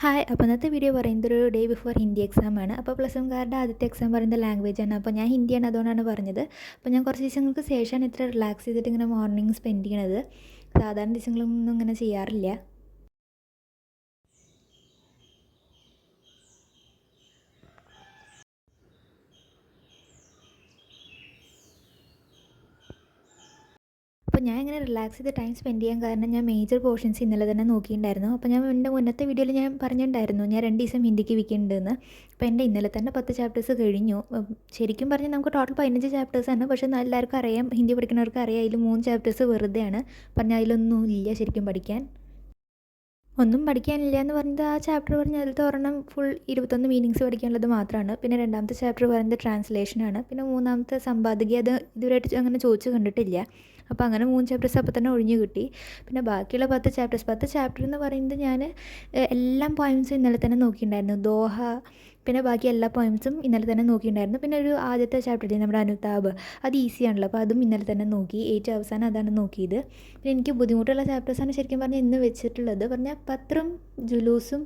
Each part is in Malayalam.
ഹായ്. അപ്പോൾ ഇന്നത്തെ വീഡിയോ പറയുന്നത് ഒരു ഡേ ബിഫോർ ഹിന്ദി എക്സാമാണ്. അപ്പോൾ പ്ലസ് വൺകാരുടെ ആദ്യത്തെ എക്സാം പറയുന്നത് ലാംഗ്വേജാണ്. അപ്പോൾ ഞാൻ ഹിന്ദിയാണ്, അതുകൊണ്ടാണ് പറഞ്ഞത്. അപ്പോൾ ഞാൻ കുറച്ച് ദിവസങ്ങൾക്ക് ശേഷമാണ് ഇത്ര റിലാക്സ് ചെയ്തിട്ട് ഇങ്ങനെ മോർണിംഗ് സ്പെൻഡ് ചെയ്യണത്. സാധാരണ ദിവസങ്ങളൊന്നും ഇങ്ങനെ ചെയ്യാറില്ല. അപ്പോൾ ഞാൻ ഇങ്ങനെ റിലാക്സ് ചെയ്ത് ടൈം സ്പെൻഡ് ചെയ്യാൻ കാരണം ഞാൻ മേജർ പോർഷൻസ് ഇന്നലെ തന്നെ നോക്കിയിട്ടുണ്ടായിരുന്നു. അപ്പോൾ ഞാൻ എൻ്റെ മുന്നത്തെ വീഡിയോയിൽ ഞാൻ പറഞ്ഞിട്ടുണ്ടായിരുന്നു ഞാൻ 2 ദിവസം ഹിന്ദിക്ക് വെക്കുന്നുണ്ടെന്ന്. അപ്പോൾ എൻ്റെ ഇന്നലെ തന്നെ 10 ചാപ്റ്റേഴ്സ് കഴിഞ്ഞു. ശരിക്കും പറഞ്ഞാൽ നമുക്ക് ടോട്ടൽ 15 ചാപ്റ്റേഴ്സാണ്. പക്ഷേ എല്ലാവർക്കും അറിയാം, ഹിന്ദി പഠിക്കുന്നവർക്ക് അറിയാം, അതിൽ 3 ചാപ്റ്റേഴ്സ് വെറുതെയാണ്. പറഞ്ഞാൽ അതിലൊന്നും ഇല്ല ശരിക്കും പഠിക്കാൻ. ഒന്നും പഠിക്കാനില്ല എന്ന് പറഞ്ഞത് ആ ചാപ്റ്റർ പറഞ്ഞാൽ അതിലത്തെ ഒരെണ്ണം ഫുൾ 21 മീനിങ്സ് പഠിക്കാനുള്ളത് മാത്രമാണ്. പിന്നെ രണ്ടാമത്തെ ചാപ്റ്റർ പറയുന്നത് ട്രാൻസ്ലേഷനാണ്. പിന്നെ മൂന്നാമത്തെ സമ്പാദകീയ, അത് ഇതുവരെയായിട്ട് അങ്ങനെ ചോദിച്ചു കണ്ടിട്ടില്ല. അപ്പോൾ അങ്ങനെ 3 ചാപ്റ്റേഴ്സ് അപ്പോൾ തന്നെ ഒഴിഞ്ഞു കിട്ടി. പിന്നെ ബാക്കിയുള്ള 10 ചാപ്റ്റർ എന്ന് പറയുന്നത് ഞാൻ എല്ലാ പോയിൻറ്റ്സും ഇന്നലെ തന്നെ നോക്കിയിട്ടുണ്ടായിരുന്നു. ദോഹ, പിന്നെ ബാക്കി എല്ലാ പോയിൻറ്റ്സും ഇന്നലെ തന്നെ നോക്കിയിട്ടുണ്ടായിരുന്നു. പിന്നെ ഒരു ആദ്യത്തെ ചാപ്റ്റർ നമ്മുടെ അനുതാപ്, അത് ഈസിയാണല്ലോ, അപ്പോൾ അതും ഇന്നലെ തന്നെ നോക്കി. ഏറ്റവും അവസാനം അതാണ് നോക്കിയത്. പിന്നെ എനിക്ക് ബുദ്ധിമുട്ടുള്ള ചാപ്റ്റേഴ്സാണ് ശരിക്കും പറഞ്ഞാൽ ഇന്ന് വെച്ചിട്ടുള്ളത്. പറഞ്ഞാൽ പത്രം ജുലൂസും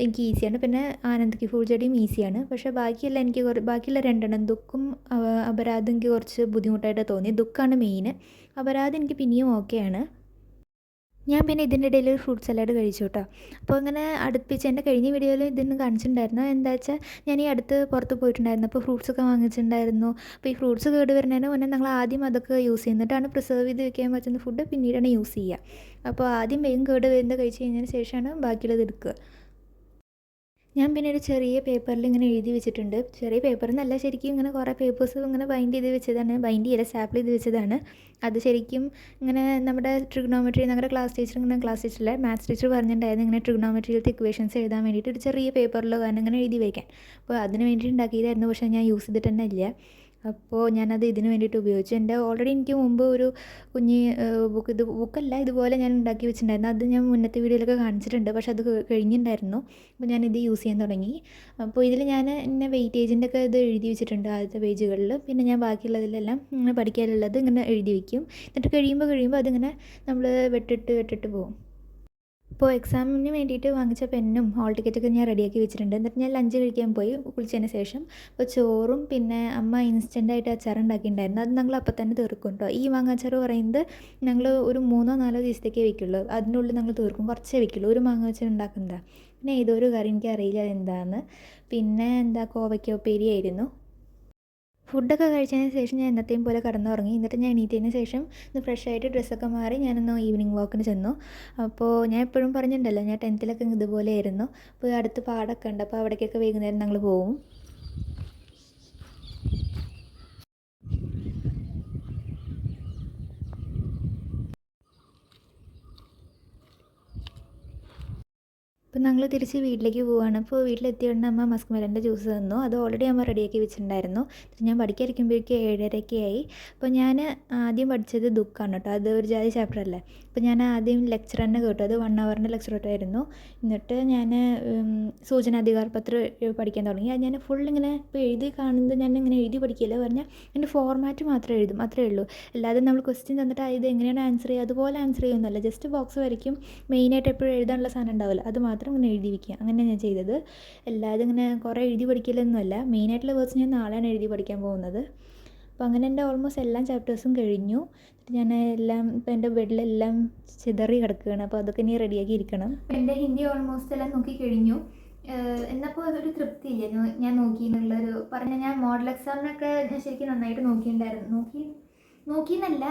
എനിക്ക് ഈസിയാണ്. പിന്നെ ആനന്ദ് കി ഫൂൾജഡിയും ഈസിയാണ്. പക്ഷേ ബാക്കിയെല്ലാം എനിക്ക് ബാക്കിയുള്ള 2 ദുഃഖും അപരാധം എനിക്ക് കുറച്ച് ബുദ്ധിമുട്ടായിട്ട് തോന്നി. ദുഃഖമാണ് മെയിൻ, അപരാധം എനിക്ക് പിന്നെയും ഓക്കെയാണ്. ഞാൻ പിന്നെ ഇതിൻ്റെ ഇടയിൽ ഒരു ഫ്രൂട്ട് സലാഡ് കഴിച്ചു കേട്ടോ. അപ്പോൾ അങ്ങനെ അടുപ്പിച്ച് എൻ്റെ കഴിഞ്ഞ വീഡിയോയിൽ ഇതിന് കാണിച്ചിട്ടുണ്ടായിരുന്നു. എന്താ വെച്ചാൽ ഞാൻ ഈ അടുത്ത് പുറത്ത് പോയിട്ടുണ്ടായിരുന്നു. അപ്പോൾ ഫ്രൂട്ട്സൊക്കെ വാങ്ങിച്ചിട്ടുണ്ടായിരുന്നു. അപ്പോൾ ഈ ഫ്രൂട്ട്സ് കേട് വരുന്നതിന് മുന്നേ ഞങ്ങൾ ആദ്യം അതൊക്കെ യൂസ് ചെയ്യുന്നിട്ടാണ് പ്രിസർവ് ചെയ്ത് വെക്കാൻ പറ്റുന്ന ഫുഡ് പിന്നീടാണ് യൂസ് ചെയ്യുക. അപ്പോൾ ആദ്യം വേഗം കേട് വരുന്നത് കഴിച്ച് കഴിഞ്ഞതിന് ശേഷമാണ് ബാക്കിയുള്ളത് എടുക്കുക. ഞാൻ പിന്നെ ഒരു ചെറിയ പേപ്പറിൽ ഇങ്ങനെ എഴുതി വെച്ചിട്ടുണ്ട്. ചെറിയ പേപ്പർ എന്നല്ല, ശരിക്കും ഇങ്ങനെ കുറേ പേപ്പേഴ്സ് ഇങ്ങനെ ബൈൻഡ് ചെയ്ത് വെച്ചതാണ്. ബൈൻഡ് ചെയ്യല്ല, സ്റ്റാപ്പിൾ ചെയ്ത് വെച്ചതാണ്. അത് ശരിക്കും ഇങ്ങനെ നമ്മുടെ ട്രിഗ്നോമെട്രി, ഞങ്ങളുടെ ക്ലാസ് ടീച്ചറിലെ മാത്സ് ടീച്ചർ പറഞ്ഞിട്ടുണ്ടായിരുന്നു ഇങ്ങനെ ട്രിഗ്നോമെട്രിയിലത്തെ ഇക്വേഷൻസ് എഴുതാൻ വേണ്ടിയിട്ട് ഒരു ചെറിയ പേപ്പറിൽ ഇങ്ങനെ എഴുതി വയ്ക്കാൻ. അപ്പോൾ അതിന് വേണ്ടി ഉണ്ടാക്കിയതായിരുന്നു. പക്ഷേ ഞാൻ യൂസ് ചെയ്തിട്ട് തന്നെ ഇല്ല. അപ്പോൾ ഞാനത് ഇതിന് വേണ്ടിയിട്ട് ഉപയോഗിച്ചു. എൻ്റെ ഓൾറെഡി എനിക്ക് മുമ്പ് ഒരു കുഞ്ഞ് ബുക്കല്ല, ഇതുപോലെ ഞാൻ ഉണ്ടാക്കി വെച്ചിട്ടുണ്ടായിരുന്നു. അത് ഞാൻ മുന്നത്തെ വീഡിയോയിലൊക്കെ കാണിച്ചിട്ടുണ്ട്. പക്ഷേ അത് കഴിഞ്ഞിട്ടുണ്ടായിരുന്നു. അപ്പോൾ ഞാനിത് യൂസ് ചെയ്യാൻ തുടങ്ങി. അപ്പോൾ ഇതിൽ ഞാൻ ഇങ്ങനെ വെയിറ്റേജിൻ്റെ ഒക്കെ ഇത് എഴുതി വെച്ചിട്ടുണ്ട് ആദ്യത്തെ പേജുകളിൽ. പിന്നെ ഞാൻ ബാക്കിയുള്ളതിലെല്ലാം ഇങ്ങനെ പഠിക്കാനുള്ളത് ഇങ്ങനെ എഴുതി വയ്ക്കും. എന്നിട്ട് കഴിയുമ്പോൾ അതിങ്ങനെ നമ്മൾ വെട്ടിട്ട് പോകും. ഇപ്പോൾ എക്സാമിന് വേണ്ടിയിട്ട് വാങ്ങിച്ച പെന്നും ഹോൾ ടിക്കറ്റൊക്കെ ഞാൻ റെഡിയാക്കി വെച്ചിട്ടുണ്ട്. എന്നിട്ട് ഞാൻ ലഞ്ച് കഴിക്കാൻ പോയി കുളിച്ചതിന് ശേഷം. അപ്പോൾ ചോറും പിന്നെ അമ്മ ഇൻസ്റ്റൻ്റായിട്ട് അച്ചാർ ഉണ്ടാക്കിയിട്ടുണ്ടായിരുന്നു. അത് ഞങ്ങൾ അപ്പം തന്നെ തീർക്കും കേട്ടോ. ഈ മാങ്ങാച്ചാർ പറയുന്നത് ഞങ്ങൾ ഒരു 3-4 ദിവസത്തേക്കേ വയ്ക്കുള്ളൂ. അതിൻ്റെ ഉള്ളിൽ ഞങ്ങൾ തീർക്കും, കുറച്ചേ വയ്ക്കുള്ളൂ. ഒരു മാങ്ങ വെച്ചാൽ ഉണ്ടാക്കുന്നതാണ്. പിന്നെ ഏതൊരു കറി എനിക്കറിയില്ല എന്താണെന്ന്. പിന്നെ കോവയ്ക്ക ഉപ്പേരിയായിരുന്നു. ഫുഡൊക്കെ കഴിച്ചതിന് ശേഷം ഞാൻ എന്നത്തെയും പോലെ കിടന്നുറങ്ങി. എന്നിട്ട് ഞാൻ എണീറ്റതിന് ശേഷം ഒന്ന് ഫ്രഷായിട്ട് ഡ്രസ്സൊക്കെ മാറി ഞാനൊന്ന് ഈവനിങ് വാക്കിന് ചെന്നു. അപ്പോൾ ഞാൻ എപ്പോഴും പറഞ്ഞിട്ടുണ്ടല്ലോ ഞാൻ 10th ഇതുപോലെയായിരുന്നു. അപ്പോൾ അടുത്ത് പാടൊക്കെ ഉണ്ട്, അപ്പോൾ അവിടേക്കൊക്കെ വൈകുന്നേരം ഞങ്ങൾ പോവും. അപ്പോൾ ഞങ്ങൾ തിരിച്ച് വീട്ടിലേക്ക് പോവുകയാണ്. അപ്പോൾ വീട്ടിലെത്തിയ ഉടനെ അമ്മ മസ്ക് മെലൻ്റെ ജ്യൂസ് തന്നു. അത് ഓൾറെഡി അമ്മ റെഡിയാക്കി വെച്ചിട്ടുണ്ടായിരുന്നു. ഞാൻ പഠിക്കാതിരിക്കുമ്പോഴേക്കും 7:30 ആയി. അപ്പോൾ ഞാൻ ആദ്യം പഠിച്ചത് ദുഃഖമാണ് കേട്ടോ. അത് ഒരു ജാതി ചാപ്റ്റർ അല്ലേ. അപ്പോൾ ഞാൻ ആദ്യം ലെക്ചർ തന്നെ കേട്ടു. അത് 1 ഹവറിൻ്റെ ലെക്ചർ കേട്ടായിരുന്നു. എന്നിട്ട് ഞാൻ സൂചനാധികാർ പത്രം പഠിക്കാൻ തുടങ്ങി. അത് ഞാൻ ഫുൾ ഇങ്ങനെ ഇപ്പോൾ എഴുതി കാണുന്നത് ഞാൻ ഇങ്ങനെ എഴുതി പഠിക്കില്ല. പറഞ്ഞാൽ എൻ്റെ ഫോർമാറ്റ് മാത്രം എഴുതും, അത്രേ ഉള്ളൂ. അല്ലാതെ നമ്മൾ ക്വസ്റ്റ്യൻ തന്നിട്ട് ഇത് എങ്ങനെയാണ് ആൻസർ ചെയ്യുക അതുപോലെ ആൻസർ ചെയ്യുന്നതല്ല. ജസ്റ്റ് ബോക്സ് വരയ്ക്കും. മെയിനായിട്ട് എപ്പോഴും എഴുതാനുള്ള സാധനം ഉണ്ടാവില്ല, അത് മാത്രം ഇങ്ങനെ എഴുതി വയ്ക്കുക. അങ്ങനെ ഞാൻ ചെയ്തത്. അല്ലാതെ ഇങ്ങനെ കുറേ എഴുതി പഠിക്കലൊന്നുമല്ല. മെയിനായിട്ടുള്ള വേർഡ്സ് ഞാൻ നാളെയാണ് എഴുതി പഠിക്കാൻ പോകുന്നത്. അപ്പോൾ അങ്ങനെ എൻ്റെ ഓൾമോസ്റ്റ് എല്ലാ ചാപ്റ്റേഴ്സും കഴിഞ്ഞു. ഞാൻ എല്ലാം ഇപ്പോൾ എൻ്റെ ബെഡിലെല്ലാം ചിതറി കിടക്കുകയാണ്. അപ്പോൾ അതൊക്കെ ഇനി റെഡിയാക്കി ഇരിക്കണം. എൻ്റെ ഹിന്ദി ഓൾമോസ്റ്റ് എല്ലാം നോക്കി കഴിഞ്ഞു. എന്നപ്പോൾ അതൊരു തൃപ്തിയില്ല ഞാൻ നോക്കി എന്നുള്ളൊരു ഞാൻ മോഡൽ എക്സാമിനൊക്കെ ഞാൻ ശരിക്കും നന്നായിട്ട് നോക്കിയിട്ടുണ്ടായിരുന്നു. നോക്കിയെന്നല്ല,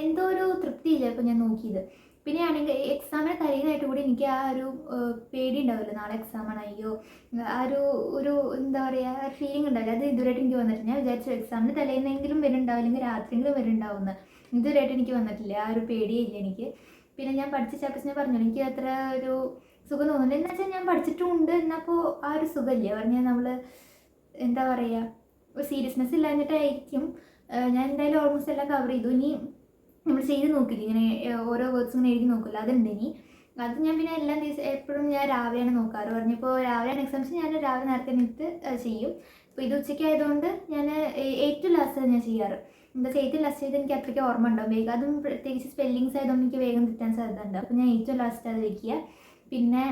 എന്തോ ഒരു തൃപ്തിയില്ല ഇപ്പോൾ ഞാൻ നോക്കിയത്. പിന്നെ ആണെങ്കിൽ എക്സാമിന് തലേന്നായിട്ട് കൂടി എനിക്ക് ആ ഒരു പേടി ഉണ്ടാവില്ല, നാളെ എക്സാമാണ്, അയ്യോ ആ ഒരു എന്താ പറയുക ഫീലിംഗ് ഉണ്ടാവില്ല. അത് ഇതുവരെയായിട്ട് എനിക്ക് വന്നിട്ടില്ല. ഞാൻ വിചാരിച്ചു എക്സാമിന് തലേന്നെങ്കിലും വരുന്നുണ്ടാവും, അല്ലെങ്കിൽ രാത്രിയെങ്കിലും വരുന്നുണ്ടാവുമെന്ന്. ഇതുവരെയായിട്ട് എനിക്ക് വന്നിട്ടില്ല, ആ ഒരു പേടിയേ ഇല്ല എനിക്ക്. പിന്നെ ഞാൻ പഠിച്ച ചാപ്റ്റേഴ്സ് ഞാൻ പറഞ്ഞു എനിക്ക് അത്ര ഒരു സുഖം തോന്നുന്നില്ല. എന്ന് വെച്ചാൽ ഞാൻ പഠിച്ചിട്ടുമുണ്ട്, എന്നപ്പോൾ ആ ഒരു സുഖമില്ല. പറഞ്ഞാൽ നമ്മൾ എന്താ പറയുക, ഒരു സീരിയസ്നെസ് ഇല്ലാഞ്ഞിട്ടായിരിക്കും. ഞാൻ എന്തായാലും ഓൾമോസ്റ്റ് എല്ലാം കവർ ചെയ്തു. ഇനി നമ്മൾ ചെയ്ത് നോക്കില്ല, ഇങ്ങനെ ഓരോ വേർഡ്സ് ഇങ്ങനെ എഴുതി നോക്കില്ല, അതുണ്ട് ഇനി. അത് ഞാൻ പിന്നെ എല്ലാ ദിവസം എപ്പോഴും ഞാൻ രാവിലെയാണ് നോക്കാറ്. പറഞ്ഞപ്പോൾ രാവിലെയാണ് എക്സാംസ്, ഞാൻ രാവിലെ നേരത്തെ എണീറ്റ് ചെയ്യും. ഇപ്പോൾ ഇത് ഉച്ചയ്ക്ക് ആയതുകൊണ്ട് ഞാൻ ഏറ്റവും ലാസ്റ്റ് ഞാൻ ചെയ്യാറ്. എന്താ വെച്ചാൽ ഏറ്റവും ലാസ്റ്റ് ചെയ്ത് എനിക്ക് അത്രയ്ക്ക് ഓർമ്മ ഉണ്ടാവും വേഗം. അതും പ്രത്യേകിച്ച് സ്പെല്ലിങ്സ് ആയതുകൊണ്ട് എനിക്ക് വേഗം തെറ്റാൻ സാധ്യത ഉണ്ട്. അപ്പോൾ ഞാൻ ഏറ്റവും ലാസ്റ്റ് അത് വയ്ക്കുക. പിന്നെ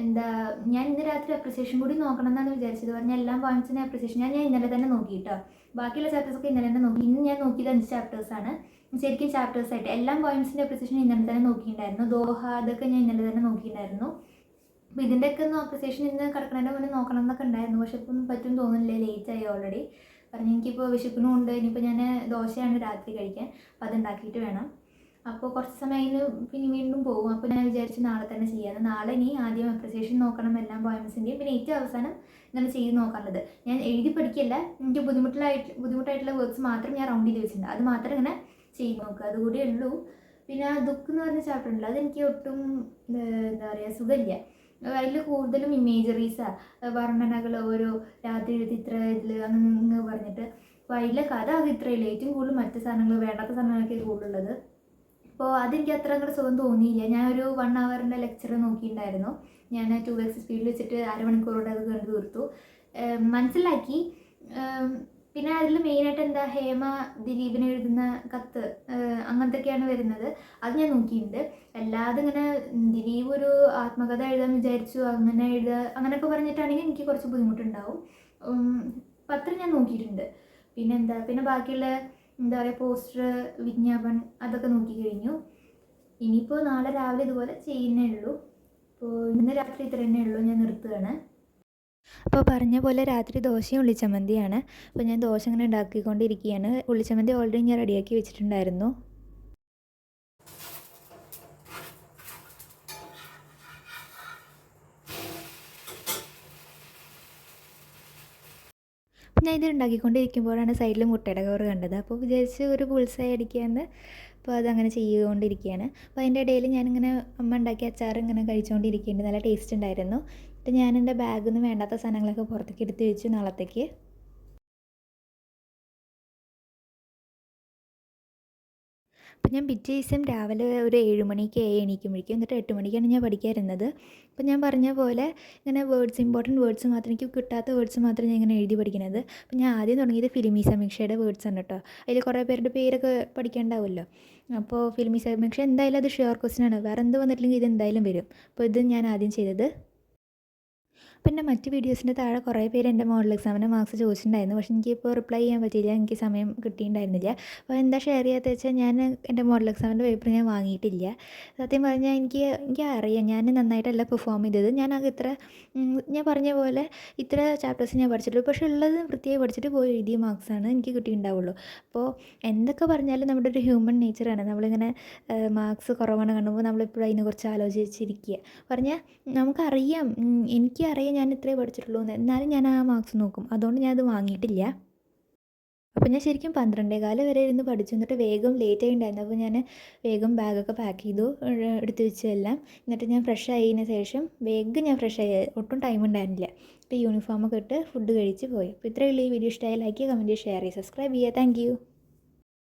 എന്താ ഞാൻ ഇന്ന് രാത്രി അപ്രിസിയേഷൻ കൂടി നോക്കണം എന്നാണ് വിചാരിച്ചത്. പറഞ്ഞാൽ എല്ലാ പോയിന്റ്സിൻ്റെ അപ്രിസിയേഷൻ ഞാൻ ഇന്നലെ തന്നെ നോക്കി കേട്ടോ. ബാക്കിയുള്ള ചാപ്റ്റേഴ്സൊക്കെ ഇന്നലെ തന്നെ നോക്കി. ഇന്ന് ഞാൻ നോക്കിയത് 5 ചാപ്റ്റേഴ്സാണ്. ശരിക്കും ചാപ്റ്റേഴ്സായിട്ട് എല്ലാ പോയിന്റ്സിൻ്റെ അപ്രിസിയേഷൻ ഇന്നലെ തന്നെ നോക്കിയിട്ടുണ്ടായിരുന്നു. ദോഹ അതൊക്കെ ഞാൻ ഇന്നലെ തന്നെ നോക്കിയിട്ടുണ്ടായിരുന്നു. അപ്പോൾ ഇതിൻ്റെയൊക്കെ ഒന്ന് അപ്രിസിയേഷൻ ഇന്ന് കിടക്കണതിൻ്റെ മുന്നേ നോക്കണം എന്നൊക്കെ ഉണ്ടായിരുന്നു. പക്ഷെ ഇപ്പം പറ്റും തോന്നുന്നില്ല, ലേറ്റായി ഓൾറെഡി. പറഞ്ഞ് എനിക്കിപ്പോൾ വിശക്കണമുണ്ട്. ഇനിയിപ്പോൾ ഞാൻ ദോശയാണ് രാത്രി കഴിക്കാൻ, അപ്പോൾ അതുണ്ടാക്കിയിട്ട് വേണം. അപ്പോൾ കുറച്ച് സമയം അതിന് പിന്നെ വീണ്ടും പോകും. അപ്പോൾ ഞാൻ വിചാരിച്ചു നാളെ തന്നെ ചെയ്യാമെന്ന്. നാളെ ഇനി ആദ്യം അപ്രിസിയേഷൻ നോക്കണം എല്ലാ പോയിൻറ്റ്സിൻ്റെയും, പിന്നെ ഏറ്റവും അവസാനം ഇങ്ങനെ ചെയ്ത് നോക്കാനുള്ളത്. ഞാൻ എഴുതി പഠിക്കില്ല, എനിക്ക് ബുദ്ധിമുട്ടായിട്ടുള്ള വേർഡ്സ് മാത്രം ഞാൻ റൗണ്ട് ചെയ്ത് വെച്ചിട്ടുണ്ട്. അത് മാത്രം ഇങ്ങനെ ചെയ്ത് നോക്കുക, അതുകൂടിയേ ഉള്ളൂ. പിന്നെ ദുഃഖം എന്ന് പറഞ്ഞ ചാപ്റ്റർ ഉണ്ടല്ലോ, അതെനിക്ക് ഒട്ടും എന്താ പറയുക സുഖമില്ല. അതിൽ കൂടുതലും ഇമേജറീസാണ്, വർണ്ണനകൾ, ഓരോ രാത്രി എഴുതി ഇത്ര ഇതിൽ അങ്ങനെ പറഞ്ഞിട്ട്. അപ്പോൾ അതിലെ കഥ അത് ഇത്രയില്ല. ഏറ്റവും കൂടുതൽ മറ്റ് സാധനങ്ങൾ, വേണ്ടാത്ത സാധനങ്ങളൊക്കെ കൂടുതലുള്ളത്. അപ്പോൾ അതെനിക്ക് അത്ര അങ്ങോട്ട് സുഖം തോന്നിയില്ല. ഞാനൊരു 1 ഹവറിൻ്റെ ലെക്ചർ നോക്കിയിട്ടുണ്ടായിരുന്നു. ഞാൻ 2x സ്പീഡിൽ വെച്ചിട്ട് അരമണിക്കൂറോടെ അത് കണ്ടു തീർത്തു, മനസ്സിലാക്കി. പിന്നെ അതിൽ മെയിനായിട്ട് എന്താ, ഹേമ ദിലീപിന് എഴുതുന്ന കത്ത് അങ്ങനത്തെയൊക്കെയാണ് വരുന്നത്. അത് ഞാൻ നോക്കിയിട്ടുണ്ട്. അല്ലാതെ ഇങ്ങനെ ദിലീപ് ഒരു ആത്മകഥ എഴുതാൻ വിചാരിച്ചു അങ്ങനെ എഴുതുക അങ്ങനെയൊക്കെ പറഞ്ഞിട്ടാണെങ്കിൽ എനിക്ക് കുറച്ച് ബുദ്ധിമുട്ടുണ്ടാവും. പത്രം ഞാൻ നോക്കിയിട്ടുണ്ട്. പിന്നെ ബാക്കിയുള്ള എന്താ പറയുക, പോസ്റ്റർ, വിജ്ഞാപനം അതൊക്കെ നോക്കി കഴിഞ്ഞു. ഇനിയിപ്പോൾ നാളെ രാവിലെ ഇതുപോലെ ചെയ്യുന്നേ ഉള്ളൂ. അപ്പോൾ ഇന്ന് രാത്രി ഇത്ര തന്നെ ഉള്ളൂ, ഞാൻ നിർത്തുകയാണ്. അപ്പോൾ പറഞ്ഞ പോലെ രാത്രി ദോശയും ഉള്ളിച്ചമ്മന്തിയാണ്. അപ്പോൾ ഞാൻ ദോശ ഇങ്ങനെ ഉണ്ടാക്കിക്കൊണ്ടിരിക്കുകയാണ്. ഉള്ളിച്ചമ്മന്തി ഓൾറെഡി ഞാൻ റെഡിയാക്കി വെച്ചിട്ടുണ്ടായിരുന്നു. ഞാൻ ഇത് ഉണ്ടാക്കിക്കൊണ്ടിരിക്കുമ്പോഴാണ് സൈഡിൽ മുട്ടയുടെ കവർ കണ്ടത്. അപ്പോൾ വിചാരിച്ച് ഒരു ബുൾസൈ അടിക്കാമെന്ന്. അപ്പോൾ അതങ്ങനെ ചെയ്തുകൊണ്ടിരിക്കുകയാണ്. അപ്പോൾ അതിൻ്റെ ഇടയിൽ ഞാനിങ്ങനെ അമ്മ ഉണ്ടാക്കിയ അച്ചാർ ഇങ്ങനെ കഴിച്ചുകൊണ്ടിരിക്കുന്നുണ്ട്. നല്ല ടേസ്റ്റ് ഉണ്ടായിരുന്നു. എന്നിട്ട് ഞാൻ എൻ്റെ ബാഗിൽ നിന്ന് വേണ്ടാത്ത സാധനങ്ങളൊക്കെ പുറത്തേക്ക് എടുത്ത് വെച്ചു നാളത്തേക്ക്. അപ്പോൾ ഞാൻ പിറ്റേ ദിവസം രാവിലെ ഒരു 7 മണിക്ക് എണീക്കുമ്പോഴേക്കും, എന്നിട്ട് 8 മണിക്കാണ് ഞാൻ പഠിക്കാറുന്നത്. അപ്പോൾ ഞാൻ പറഞ്ഞ പോലെ ഇങ്ങനെ ഇമ്പോർട്ടൻറ്റ് വേർഡ്സ് മാത്രം, എനിക്ക് കിട്ടാത്ത വേർഡ്സ് മാത്രം ഞാൻ ഇങ്ങനെ എഴുതി പഠിക്കുന്നത്. അപ്പോൾ ഞാൻ ആദ്യം തുടങ്ങിയത് ഫിലിമി സമീക്ഷയുടെ വേർഡ്സാണ് കേട്ടോ. അതിൽ കുറേ പേരുടെ പേരൊക്കെ പഠിക്കാനുണ്ടാവുമല്ലോ. അപ്പോൾ ഫിലിമി സമീക്ഷ എന്തായാലും അത് ഷുവർ ക്വസ്റ്റ്യനാണ്, വേറെ എന്ത് വന്നിട്ടില്ലെങ്കിൽ ഇത് എന്തായാലും വരും. അപ്പോൾ ഇത് ഞാൻ ആദ്യം ചെയ്തത്. പിന്നെ മറ്റ് വീഡിയോസിൻ്റെ താഴെ കുറേ പേര് എൻ്റെ മോഡൽ എക്സാമിന് മാർക്സ് ചോദിച്ചിട്ടുണ്ടായിരുന്നു. പക്ഷേ എനിക്കിപ്പോൾ റിപ്ലൈ ചെയ്യാൻ പറ്റിയില്ല, എനിക്ക് സമയം കിട്ടിയിട്ടുണ്ടായിരുന്നില്ല. അപ്പോൾ എന്താ ഷെയർ ചെയ്യാത്തത് വെച്ചാൽ, ഞാൻ എൻ്റെ മോഡൽ എക്സാമിൻ്റെ പേപ്പർ ഞാൻ വാങ്ങിയിട്ടില്ല. സത്യം പറഞ്ഞാൽ എനിക്ക് അറിയാം ഞാൻ നന്നായിട്ടല്ല പെർഫോം ചെയ്തത്. ഞാൻ പറഞ്ഞ പോലെ ഇത്ര ചാപ്റ്റേഴ്സ് ഞാൻ പഠിച്ചിട്ടുള്ളൂ. പക്ഷേ ഉള്ളത് വൃത്തിയായി പഠിച്ചിട്ട് പോയി എഴുതിയ മാർക്സാണ് എനിക്ക് കിട്ടിയിട്ടുണ്ടാവുള്ളൂ. അപ്പോൾ എന്തൊക്കെ പറഞ്ഞാലും നമ്മുടെ ഒരു ഹ്യൂമൻ നേച്ചറാണ്, നമ്മളിങ്ങനെ മാർക്സ് കുറവാണ് കാണുമ്പോൾ നമ്മളിപ്പോഴും അതിനെക്കുറിച്ച് ആലോചിച്ചിരിക്കുക. പറഞ്ഞാൽ നമുക്കറിയാം, എനിക്കറിയാം ഞാൻ ഇത്രേ പഠിച്ചിട്ടുള്ളൂ എന്ന്. എന്നാലും ഞാൻ ആ മാർക്സ് നോക്കും. അതുകൊണ്ട് ഞാനത് വാങ്ങിയിട്ടില്ല. അപ്പോൾ ഞാൻ ശരിക്കും 12:15 വരെ ഇരുന്ന് പഠിച്ചു. എന്നിട്ട് വേഗം ലേറ്റായി ഉണ്ടായിരുന്നു. അപ്പോൾ ഞാൻ വേഗം ബാഗൊക്കെ പാക്ക് ചെയ്തു, എടുത്ത് വെച്ചു എല്ലാം. എന്നിട്ട് ഞാൻ ഫ്രഷ് ആയതിന് ശേഷം വേഗം ഞാൻ ഫ്രഷ് ആയി, ഒട്ടും ടൈം ഉണ്ടായിരുന്നില്ല. ഇപ്പോൾ യൂണിഫോമൊക്കെ ഇട്ട് ഫുഡ് കഴിച്ച് പോയി. അപ്പോൾ ഇത്രയേ ഉള്ളൂ. ഈ വീഡിയോ ഇഷ്ടമായി ലൈക്ക് ചെയ്യുക, കമൻറ്റ് ചെയ്യുക, ഷെയർ ചെയ്യുക, സബ്സ്ക്രൈബ് ചെയ്യുക. Thank you.